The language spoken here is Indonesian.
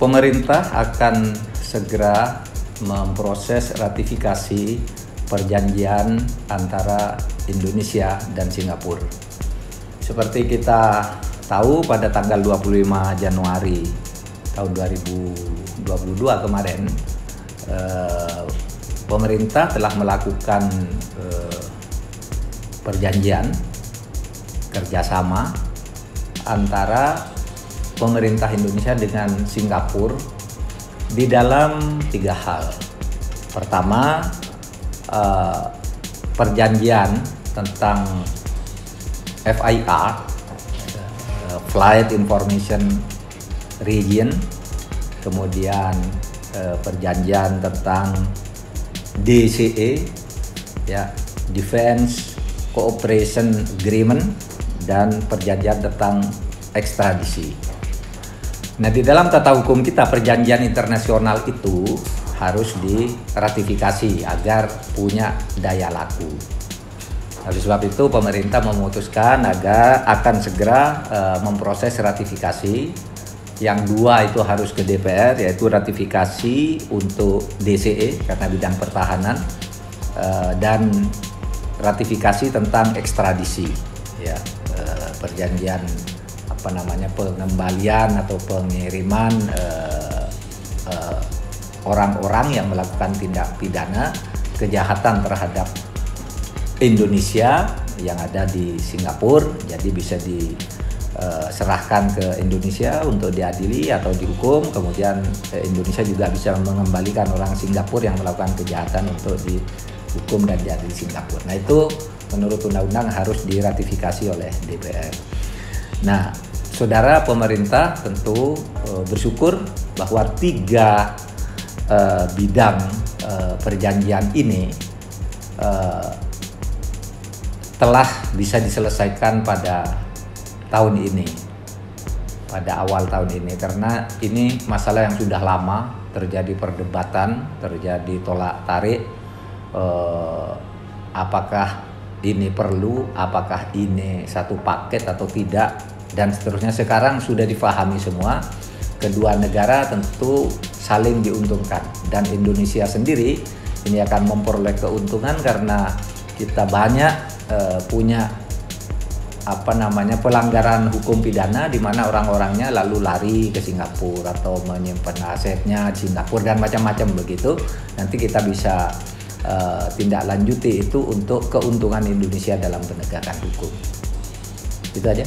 Pemerintah akan segera memproses ratifikasi perjanjian antara Indonesia dan Singapura. Seperti kita tahu, pada tanggal 25 Januari tahun 2022 kemarin, pemerintah telah melakukan perjanjian kerjasama antara pemerintah Indonesia dengan Singapura di dalam 3 hal. Pertama, perjanjian tentang FIR, Flight Information Region, kemudian perjanjian tentang DCA, ya, Defense Cooperation Agreement, dan perjanjian tentang ekstradisi. Nah, di dalam tata hukum kita, perjanjian internasional itu harus diratifikasi agar punya daya laku. Oleh sebab itu, pemerintah memutuskan agar akan segera memproses ratifikasi. Yang 2 itu harus ke DPR, yaitu ratifikasi untuk DCE karena bidang pertahanan, dan ratifikasi tentang ekstradisi, ya, perjanjian pengembalian atau pengiriman orang-orang yang melakukan tindak pidana kejahatan terhadap Indonesia yang ada di Singapura, jadi bisa diserahkan ke Indonesia untuk diadili atau dihukum. Kemudian Indonesia juga bisa mengembalikan orang Singapura yang melakukan kejahatan untuk dihukum dan diadili Singapura. Nah, itu menurut undang-undang harus diratifikasi oleh DPR. Nah, saudara, pemerintah tentu bersyukur bahwa 3 bidang perjanjian ini telah bisa diselesaikan pada tahun ini, pada awal tahun ini, karena ini masalah yang sudah lama terjadi perdebatan, terjadi tolak tarik, apakah ini perlu, apakah ini satu paket atau tidak, dan seterusnya. Sekarang sudah difahami semua, kedua negara tentu saling diuntungkan, dan Indonesia sendiri ini akan memperoleh keuntungan karena kita banyak punya pelanggaran hukum pidana di mana orang-orangnya lalu lari ke Singapura atau menyimpan asetnya di Singapura dan macam-macam begitu. Nanti kita bisa tindak lanjuti itu untuk keuntungan Indonesia dalam penegakan hukum. Itu aja.